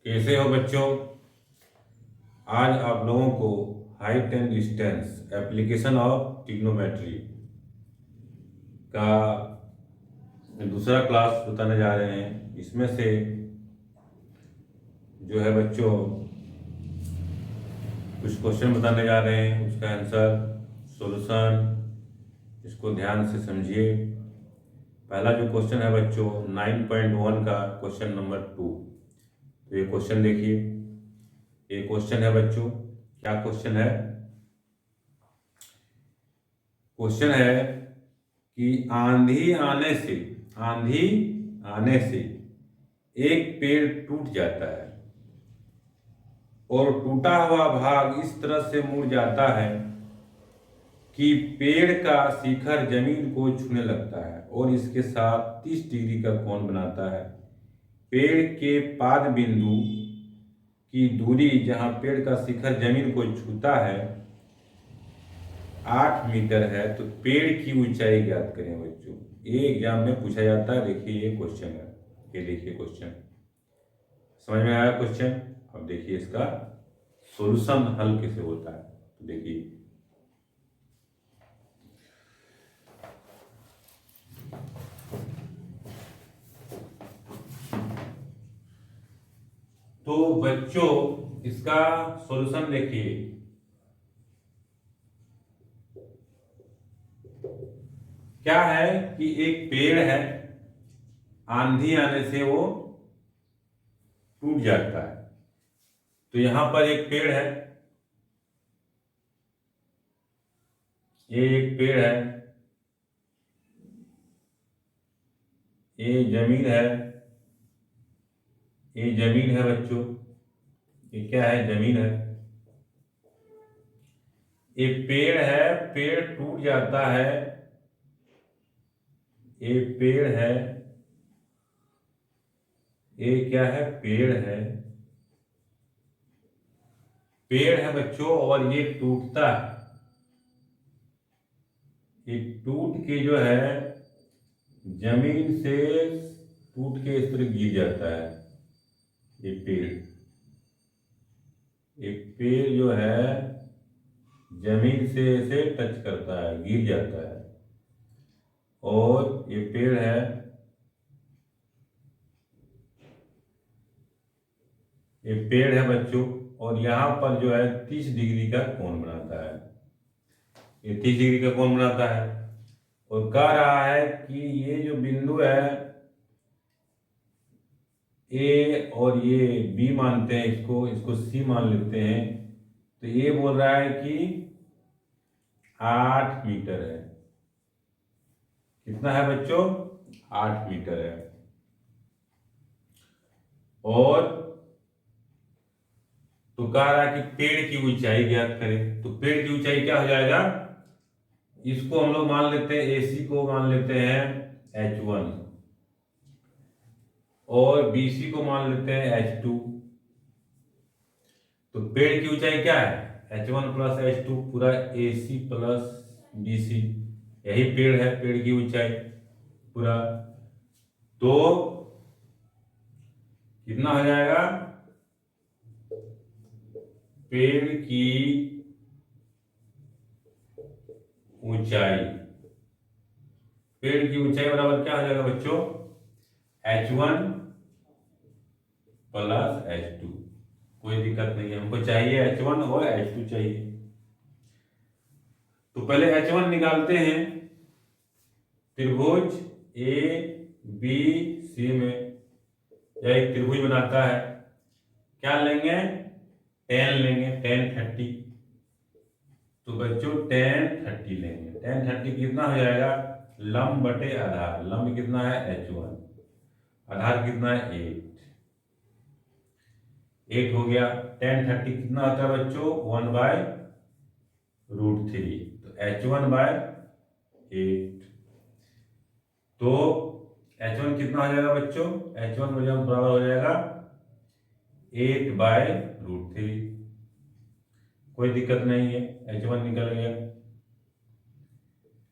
कैसे हो बच्चों। आज आप लोगों को height and distance application of trigonometry का दूसरा क्लास बताने जा रहे हैं। इसमें से जो है बच्चों कुछ क्वेश्चन बताने जा रहे हैं, उसका आंसर सॉल्यूशन इसको ध्यान से समझिए। पहला जो क्वेश्चन है बच्चों 9.1 का क्वेश्चन नंबर 2। तो ये क्वेश्चन देखिए, ये क्वेश्चन है बच्चों, क्या क्वेश्चन है? क्वेश्चन है कि आंधी आने से एक पेड़ टूट जाता है और टूटा हुआ भाग इस तरह से मुड़ जाता है कि पेड़ का शिखर जमीन को छूने लगता है और इसके साथ 30 डिग्री का कोण बनाता है। पेड़ के पाद बिंदु की दूरी जहां पेड़ का शिखर जमीन को छूता है 8 मीटर है, तो पेड़ की ऊंचाई ज्ञात करें बच्चों। ये एग्जाम में पूछा जाता है। देखिए ये क्वेश्चन है, ये देखिए क्वेश्चन, समझ में आया क्वेश्चन? अब देखिए इसका सॉल्यूशन हल कैसे होता है। तो देखिए तो बच्चों इसका सॉल्यूशन देखिए। क्या है कि एक पेड़ है, आंधी आने से वो टूट जाता है। तो यहां पर एक पेड़ है, ये एक पेड़ है, ये जमीन है, ये जमीन है बच्चों, ये क्या है? जमीन है। ये पेड़ है, पेड़ टूट जाता है, ये पेड़ है, ये क्या है? पेड़ है, पेड़ है बच्चों, और ये टूटता है। ये टूट के जो है जमीन से टूट के इस तरह गिर जाता है। ये पेड़ जो है जमीन से ऐसे टच करता है, गिर जाता है। और ये पेड़ है, ये पेड़ है बच्चों, और यहाँ पर जो है 30 डिग्री का कोण बनाता है। ये 30 डिग्री का कोण बनाता है और कह रहा है कि ये जो बिंदु है ए और ये बी मानते हैं, इसको इसको सी मान लेते हैं। तो ये बोल रहा है कि 8 मीटर है। कितना है बच्चों? 8 मीटर है। और तो कह रहा है कि पेड़ की ऊंचाई ज्ञात करें। तो पेड़ की ऊंचाई क्या हो जाएगा? इसको हम लोग मान लेते हैं, एसी को मान लेते हैं H1 और बीसी को मान लेते हैं H2। तो पेड़ की ऊंचाई क्या है? H1 प्लस H2 पूरा AC प्लस BC, यही पेड़ है, पेड़ की ऊंचाई पूरा। तो कितना हो जाएगा? पेड़ की ऊंचाई, पेड़ की ऊंचाई बराबर क्या हो जाएगा बच्चों? H1 plus H2। कोई दिक्कत नहीं है, हमको चाहिए H1 और H2 चाहिए। तो पहले H1 निकालते हैं। त्रिभुज ए बी सी में यह एक त्रिभुज बनाता है। क्या लेंगे? टेन लेंगे, टेन 30। तो बच्चों टेन 30 लेंगे। टेन 30 कितना हो जाएगा? लंब बटे आधार। लंब कितना है? H1, आधार कितना है? 8 हो गया। टेन 30 कितना होता है बच्चों? 1/√3। तो H1/8। तो H1 कितना हो जाएगा बच्चों? H1 बराबर हो जाएगा 8/√3। कोई दिक्कत नहीं है, H1 निकल गया,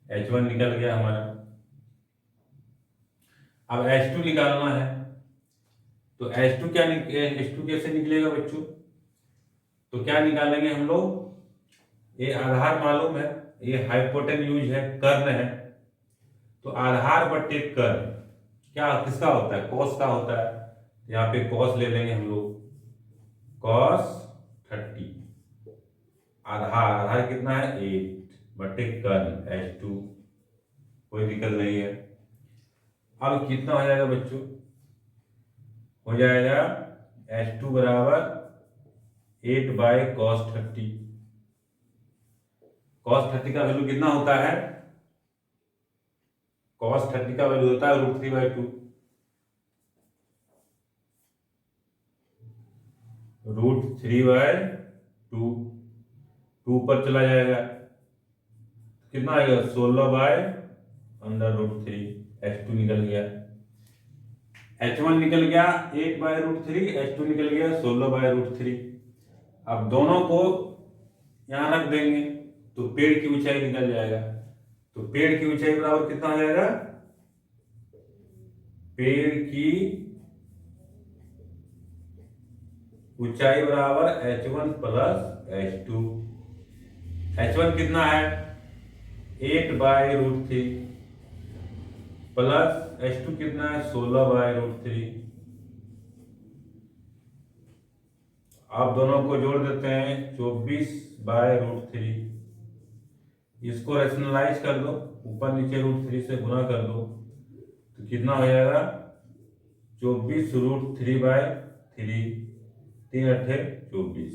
H1 निकल गया हमारा। अब H2 निकालना है। तो H2 कैसे निकलेगा बच्चों? तो क्या निकालेंगे हम लोग, ये आधार मालूम है, ये हाइपोटेन्यूज है, कर्ण है, तो आधार बटे कर्ण क्या किसका होता है, कॉस का होता है। यहाँ पे कॉस ले लेंगे हम लोग, cos 30, आधार कितना है 8 बटे कर्ण H2, कोई दिक्कत नहीं है। अब कितना हो जाएगा बच्चों, हो जाएगा H2 बराबर 8 बाय cos 30। cos 30 का वैल्यू कितना होता है, cos 30 का वैल्यू होता है √3/2, √3/2, 2 पर चला जाएगा, कितना आएगा 16/√3, H2 निकल गया, H1 निकल गया 8/√3, H2 निकल गया 16/√3। अब दोनों को यहां रख देंगे तो पेड़ की ऊंचाई निकल जाएगा। तो पेड़ की ऊंचाई बराबर कितना हो जाएगा, पेड़ की ऊंचाई बराबर H1 + H2। H1 कितना है 8/√3 प्लस H2 कितना है 16/√3। आप दोनों को जोड़ देते हैं 24/√3। इसको रैशनलाइज कर दो, ऊपर नीचे √3 से गुना कर दो तो कितना हो जाएगा 24√3/3, 3 8 24,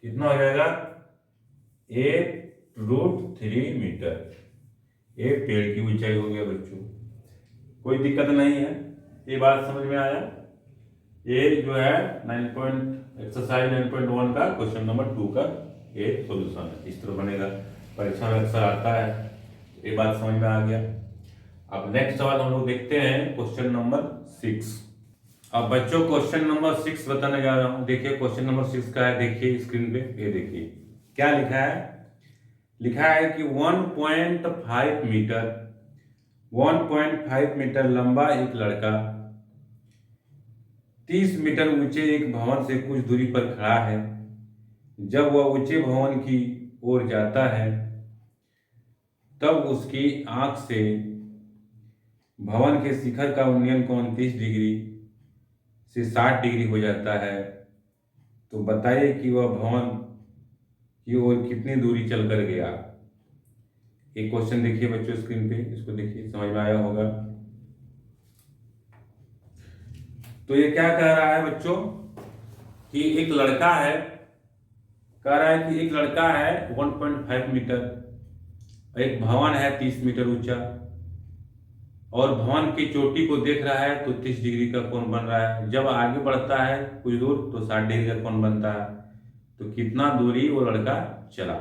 कितना हो जाएगा 8√3 मीटर। ये पेड़ की ऊंचाई हो गया बच्चों, कोई दिक्कत नहीं है, ये बात समझ में आया। ये जो है एक्सरसाइज 9.1 का क्वेश्चन नंबर 2 का ये सॉल्यूशन है, इस तरह बनेगा, परीक्षा में अक्सर आता है, ये बात समझ में आ गया। अब नेक्स्ट सवाल हम लोग देखते हैं क्वेश्चन नंबर 6। अब बच्चों क्वेश्चन नंबर 6 बताने जा रहा हूं। देखिए क्वेश्चन नंबर 6 का है, देखिए स्क्रीन पे, ये देखिए क्या लिखा है, लिखा है कि 1.5 मीटर लंबा एक लड़का 30 मीटर ऊंचे एक भवन से कुछ दूरी पर खड़ा है। जब वह ऊंचे भवन की ओर जाता है तब उसकी आंख से भवन के शिखर का उन्नयन कोण 30 डिग्री से 60 डिग्री हो जाता है। तो बताइए कि वह भवन की ओर कितनी दूरी चलकर गया। एक क्वेश्चन देखिए बच्चों स्क्रीन पे, इसको देखिए, समझ में आया होगा। तो ये क्या कह रहा है बच्चों कि एक लड़का है, कह रहा है कि एक लड़का है 1.5 मीटर, एक भवन है 30 मीटर ऊंचा, और भवन की चोटी को देख रहा है तो 30 डिग्री का कोण बन रहा है। जब आगे बढ़ता है कुछ दूर तो 60 डिग्री का कोण बनता है। तो कितना दूरी वो लड़का चला,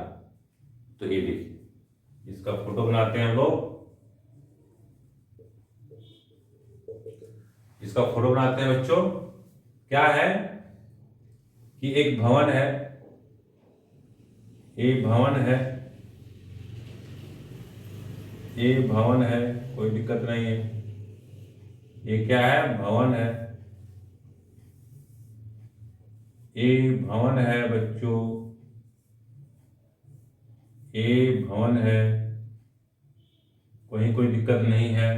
तो ये देखिए, इसका फोटो बनाते हैं हम लोग, इसका फोटो बनाते हैं बच्चों। क्या है कि एक भवन है, एक भवन है, एक भवन है, कोई दिक्कत नहीं है, ये क्या है भवन है, ये भवन है बच्चों, ये भवन है, कोई दिक्कत नहीं है।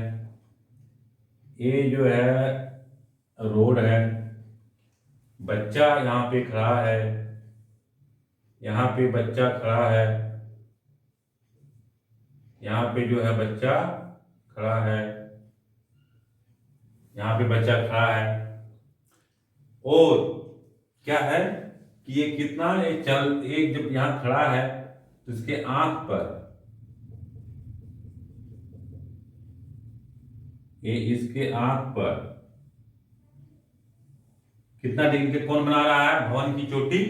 ये जो है रोड है, बच्चा यहाँ पे खड़ा है, यहाँ पे बच्चा खड़ा है, यहाँ पे जो है बच्चा खड़ा है, यहाँ पे बच्चा खड़ा है। और क्या है कि ये कितना, ये चल, एक जब यहाँ खड़ा है तो इसके आंख पर, ये इसके आंख पर कितना डिग्री का कोण बना रहा है, भवन की चोटी,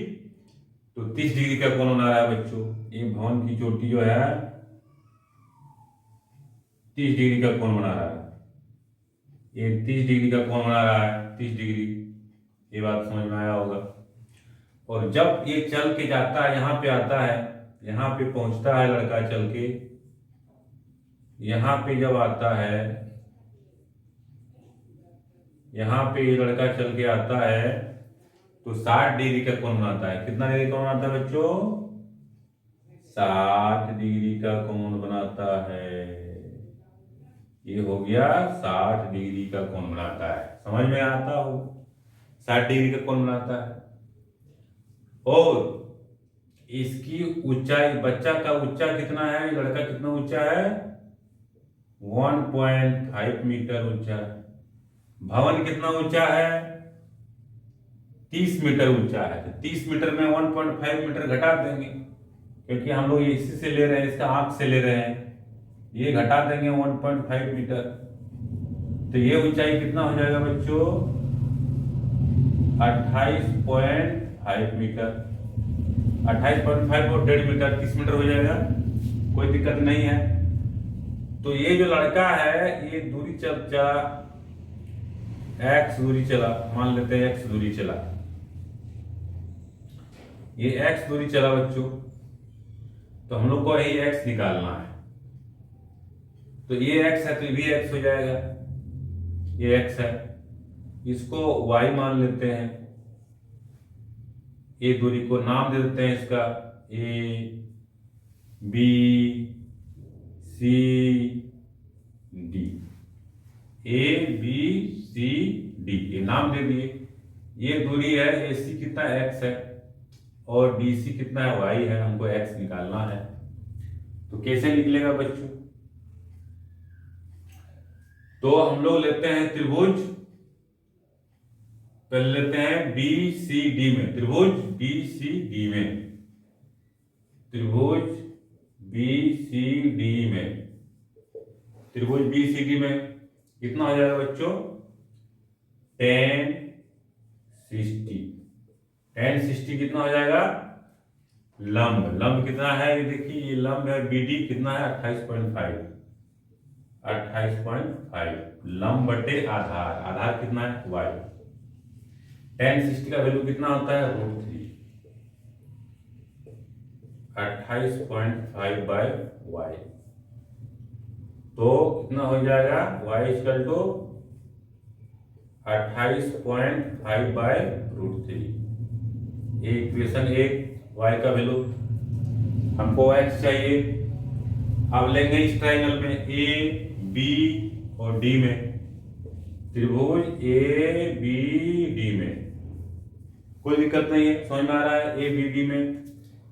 तो 30 डिग्री का कोण बना रहा है बच्चों। ये भवन की चोटी जो है 30 डिग्री का कोण बना रहा है, ये 30 डिग्री का कोण बना रहा है, 30 डिग्री, ये बात समझ में आया होगा। और जब ये चल के जाता है, यहाँ पे आता है, यहाँ पे पहुंचता है लड़का चल के, यहाँ पे जब आता है, यहाँ पे ये लड़का चल के आता है तो 60 डिग्री का कोण बनाता है। कितना डिग्री का कोण बनाता है बच्चों? 60 डिग्री का कोण बनाता है। ये हो गया 60 डिग्री का कोण बनाता है। समझ में आता हो? 60 डिग्री का कोण बनाता है। और इसकी ऊंचाई, बच्चा का ऊंचा कितना है, लड़का कितना ऊंचा है? 1.5 मीटर ऊंचा है। भवन कितना ऊंचा है? 30 मीटर ऊंचा है। तो 30 मीटर में 1.5 मीटर घटा देंगे, क्योंकि हम लोग इसी से ले रहे हैं, इसका आंख से ले रहे हैं। ये घटा देंगे 1.5 मीटर, तो ये ऊंचाई कितना हो जाएगा बच्चों? 28.5 मीटर। 28.5 और 1.5 मीटर 30 मीटर हो जाएगा, कोई दिक्कत नहीं है। तो ये जो लड़का है ये दूरी चला, x दूरी चला, मान लेते हैं x दूरी चला, ये x दूरी चला बच्चों। तो हम लोग को यही x निकालना है। तो ये x है तो ये भी x हो जाएगा, ये x है, इसको y मान लेते हैं। ये दूरी को नाम दे देते हैं इसका a b c d, a b c d, ये नाम दे दिए। ये दूरी है, AC कितना x है और BC कितना है, y है। हमको x निकालना है। तो कैसे निकलेगा बच्चों? तो हम लोग लेते हैं त्रिभुज, पहले लेते हैं BCD में, त्रिभुज BCD में, त्रिभुज BCD में, त्रिभुज BCD में कितना हो जाएगा बच्चों? tan 60। tan 60 कितना हो जाएगा? लंब, लंब कितना है ये देखिए, ये लंब है BD कितना है? 28.5, 28.5 लंब बटे आधार, आधार कितना है? y। tan 60 का वैल्यू कितना होता है? √3, 28.5 बाय y। तो कितना हो जाएगा? y equal to 28.5 by √3। ये इक्वेशन 1, y का वैल्यू। हमको x चाहिए। अब लेंगे इस ट्रायंगल में A B और D में, त्रिभुज A B D में कोई दिक्कत नहीं है, समझ में आ रहा है। A B D में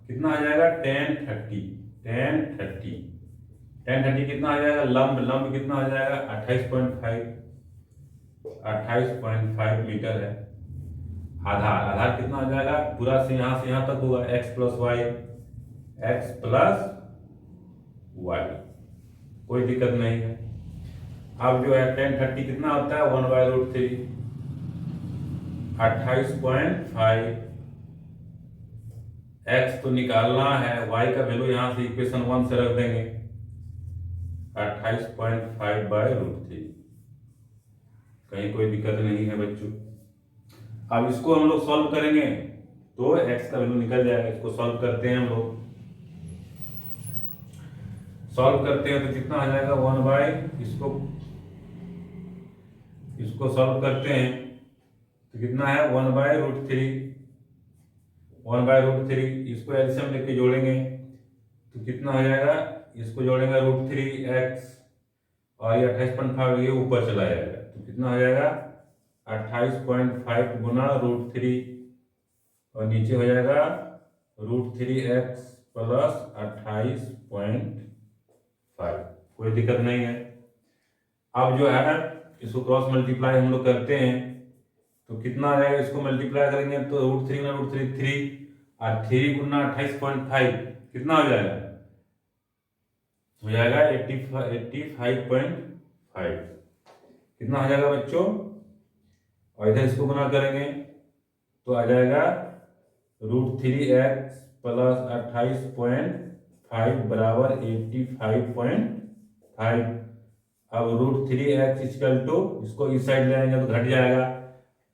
कितना आ जाएगा? tan 30, tan 30, tan 30 कितना आ जाएगा? लंब, लंब कितना आ जाएगा? 28.5, 28.5 मीटर है। आधार, आधार कितना आ जाएगा? पूरा से यहाँ तक होगा, x plus y, x plus y, कोई दिक्कत नहीं है। अब जो है tan 30 कितना होता है? 1/√3, 28.5। x तो निकालना है, y का वैल्यू यहाँ से इक्वेशन 1 से रख देंगे, 28.5/√3। कहीं कोई दिक्कत नहीं है बच्चों। अब इसको हम लोग सॉल्व करेंगे तो x का वैल्यू निकल जाएगा। इसको सॉल्व करते हैं हम लोग, सॉल्व करते हैं तो कितना आ जाएगा? 1 इसको सॉल्व करते हैं तो कितना है? 1/√3, 1/√3। इसको एलसीएम लेके जोड़ेंगे तो कितना हो जाएगा? इसको जोड़ेंगे √3x और ये 28.5 ये ऊपर चला जाएगा, तो कितना हो जाएगा? 28.5 गुना √3 और नीचे हो जाएगा √3x प्लस 28.5, कोई दिक्कत नहीं है। अब जो है इसको क्रॉस मल्टीप्लाई हम लोग करते हैं तो कितना आ जाएगा? इसको मल्टीप्लाई करेंगे तो √3 गुना √3 3 और 3 गुना 28.5 कितना हो जाएगा? हो जाएगा 85.5। कितना हो जाएगा बच्चों? और इधर इसको गुना करेंगे तो आ जाएगा √3x प्लस 28.5 बराबर 85.5। अब √3x इक्वल टू, इसको इस साइड ले आएंगे तो घट जाएगा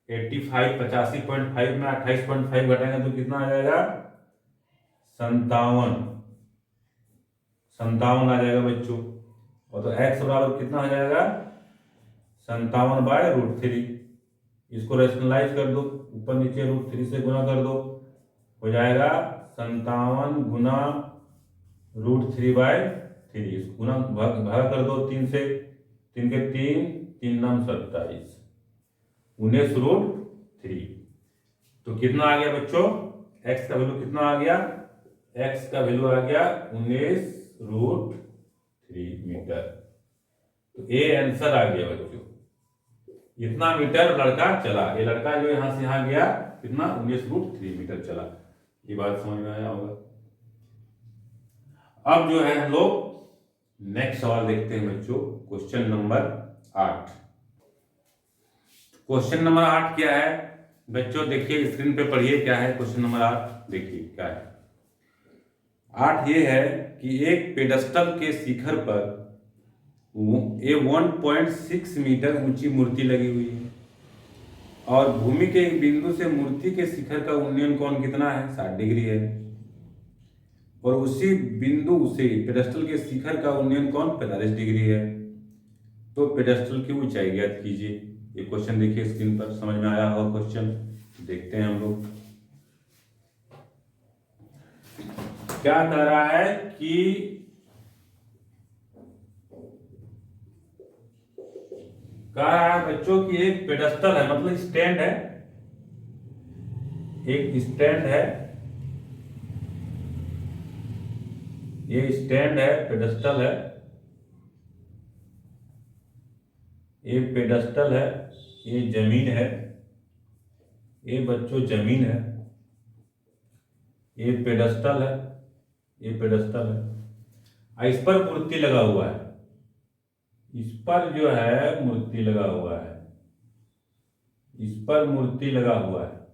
85, 85.5 में 28.5 घटाएंगे तो कितना आ जाएगा? 57 आ जाएगा बच्चों। और तो x बराबर कितना हो जाएगा? 57/√3। इसको रैशनलाइज कर दो, ऊपर नीचे √3 से गुना कर दो, हो जाएगा 57 गुना √3/3। इसको गुना भाग कर दो 3 से, 3 के 3, 3 9 27, 19√3। तो कितना आ गया बच्चों, x का वैल्यू कितना आ गया, x का वैल्यू आ गया 19√3 मीटर। तो ए आंसर आ गया बच्चों, इतना मीटर लड़का चला। ये लड़का जो यहां से यहां गया कितना, 19√3 मीटर चला। ये बात समझ में आया होगा। अब जो है हम लोग नेक्स्ट सवाल देखते हैं बच्चों, क्वेश्चन नंबर 8। क्वेश्चन नंबर 8 क्या है बच्चों, देखिए स्क्रीन पे पढ़िए क्या है क्वेश्चन नंबर 8। देखिए क्या है 8, ये है कि एक पेडस्टल के शिखर पर 1.6 मीटर ऊंची मूर्ति लगी हुई है और भूमि के एक बिंदु से मूर्ति के शिखर का उन्नयन कोण कितना है, 60 डिग्री है। और उसी बिंदु से पेडस्टल के शिखर का उन्नयन कोण 45 डिग्री है। तो पेडस्टल की ऊंचाई ज्ञात कीजिए। ये क्वेश्चन देखिए स्क्रीन पर, समझ में आया होगा क्वेश्चन। देखते हैं हम लोग क्या कह रहा है कि कह रहा है बच्चों की एक पेडस्टल है, मतलब स्टैंड है, एक स्टैंड है, ये स्टैंड है, पेडस्टल है, ये पेडस्टल है, ये जमीन है, ये बच्चों जमीन है, ये पेडस्टल है, ये पेडस्टल है। इस पर मूर्ति लगा हुआ है, इस पर जो है मूर्ति लगा हुआ है, इस पर मूर्ति लगा हुआ है,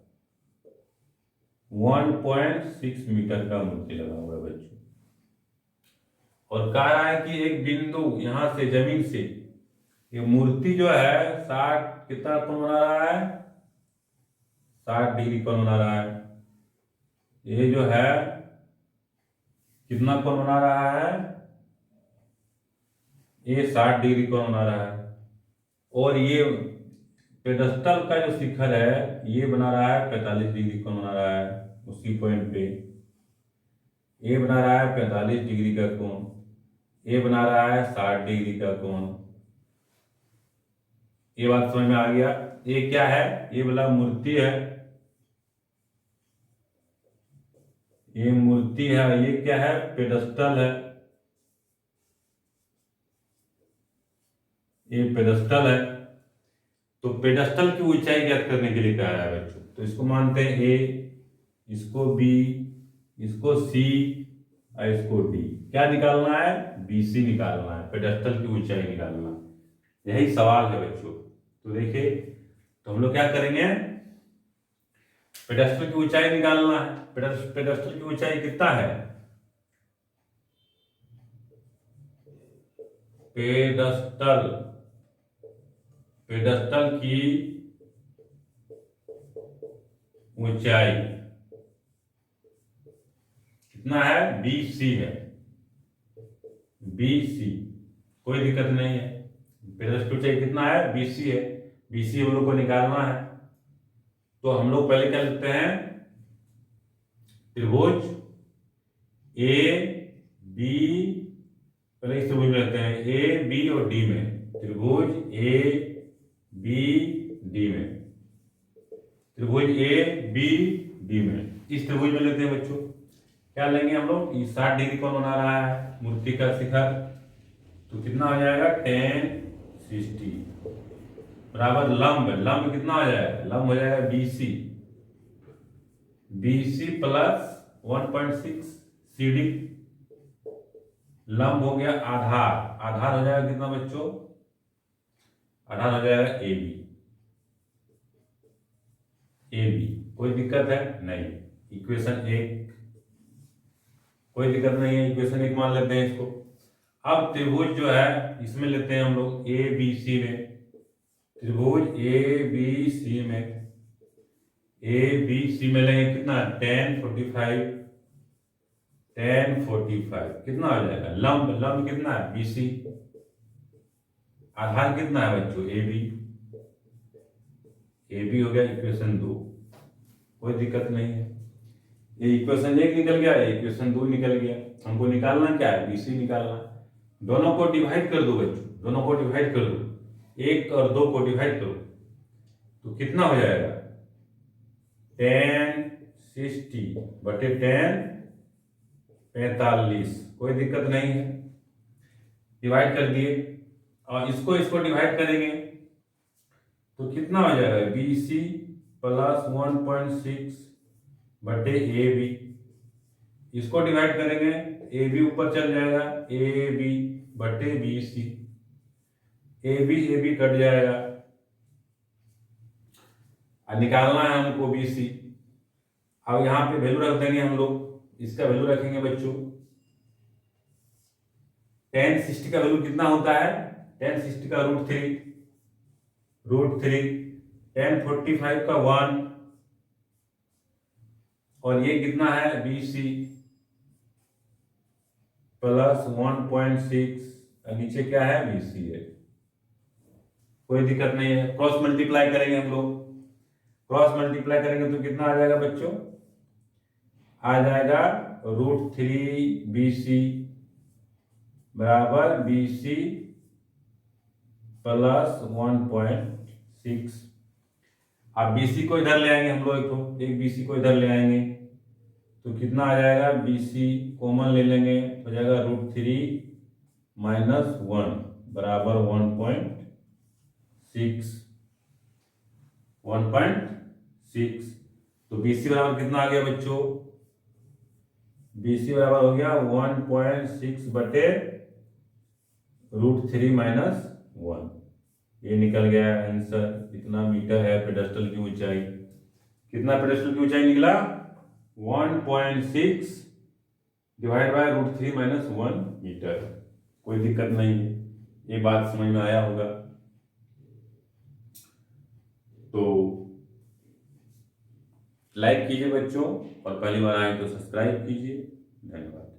1.6 मीटर का मूर्ति लगा हुआ है बच्चों। और कह रहा है कि एक बिंदु यहां से जमीन से ये मूर्ति जो है 60 कितना कोण बना रहा है, 60 डिग्री कोण बना रहा है। ये जो है कितना कोण बना रहा है, ये 60 डिग्री कोण बना रहा है। और ये पेडस्टल का जो शिखर है ये बना रहा है 45 डिग्री कोण बना रहा है, उसी पॉइंट पे ये बना रहा है 45 डिग्री का कोण, ये बना रहा है 60 डिग्री का कोण। ये बात समझ में आ गया। ये क्या है, ये वाला मूर्ति है, ये मूर्ति है, ये क्या है, पेडस्टल है, ये पेडस्टल है। तो पेडस्टल की ऊंचाई ज्ञात करने के लिए कहा है बच्चों। तो इसको मानते हैं ए, इसको बी, इसको सी और इसको डी। क्या निकालना है, BC निकालना है, पेडस्टल की ऊंचाई निकालना, यही सवाल है बच्चों। तो देखिए, तो हम लोग क्या करेंगे, पेडस्टल की ऊंचाई निकालना है। पेडस्टल की ऊंचाई कितना है, पेडस्टल की ऊंचाई कितना है, BC है, BC, कोई दिक्कत नहीं है। पेडस्टल की ऊंचाई कितना है, BC है, BC हम लोग को निकालना है। तो हम लोग पहले क्या लिखते हैं, त्रिभुज A B, पहले इस त्रिभुज में लिखते हैं A B और D में, त्रिभुज A B D में, त्रिभुज A B D में, इस त्रिभुज में लेते हैं बच्चों। क्या लेंगे हम लोग, 60 डिग्री कोण बना रहा है मूर्ति का शिखर, तो कितना हो जाएगा, tan 60 बराबर लंब, लंब कितना हो जाएगा, लंब हो जाएगा BC प्लस 1.6 CD, लंब हो गया आधार, आधार हो जाएगा कितना बच्चों, आधार हो जाएगा AB, कोई दिक्कत है नहीं। इक्वेशन 1, कोई दिक्कत नहीं है, इक्वेशन 1 मान लेते हैं इसको। अब त्रिभुज जो है इसमें लेते हैं हम लोग ABC में, त्रिभुज ABC में, ABC में लेंगे कितना, tan 45, कितना हो जाएगा, लंब कितना है, BC, आधार कितना है बच्चों, ए बी हो गया इक्वेशन 2, कोई दिक्कत नहीं है। ये इक्वेशन 1 निकल गया, इक्वेशन 2 निकल गया। हमको निकालना क्या है, BC निकालना। दोनों को डिवाइड कर दो बच्चों, दोनों को डिवाइड कर दो, 1 और 2 को डिवाइड करो तो कितना हो जाएगा, tan 60 बटे tan 45, कोई दिक्कत नहीं है। डिवाइड कर दिए और इसको डिवाइड करेंगे तो कितना हो जाएगा, BC प्लस 1.6 बटे AB। इसको डिवाइड करेंगे, AB ऊपर चल जाएगा, AB बटे BC, AB कट जाएगा। और निकालना है हमको BC। अब यहाँ पे वैल्यू रख देंगे हम लोग, इसका वैल्यू रखेंगे बच्चों, tan 60 का वैल्यू कितना होता है, tan 60 का √3, tan 45 का 1, और ये कितना है BC प्लस 1.6, नीचे क्या है BC है, कोई दिक्कत नहीं है। क्रॉस मल्टीप्लाई करेंगे हम लोग, क्रॉस मल्टीप्लाई करेंगे तो कितना आ जाएगा बच्चों, आ जाएगा √3 BC बराबर BC प्लस 1.6। अब BC को इधर ले आएंगे हम लोग, एक BC को इधर ले आएंगे तो कितना आ जाएगा, BC कॉमन ले लेंगे, हो जाएगा √3 माइनस 1 बराबर 1.6। तो BC बराबर कितना आ गया बच्चों, BC बराबर हो गया 1.6 बटे √3 माइनस 1। ये निकल गया आंसर। इतना मीटर है पेडेस्टल की ऊंचाई। कितना पेडेस्टल की ऊंचाई निकला, 1.6 डिवाइड बाय √3 माइनस 1 मीटर। कोई दिक्कत नहीं है, ये बात समझ में आया होगा। तो लाइक कीजिए बच्चों, और पहली बार आए तो सब्सक्राइब कीजिए। धन्यवाद।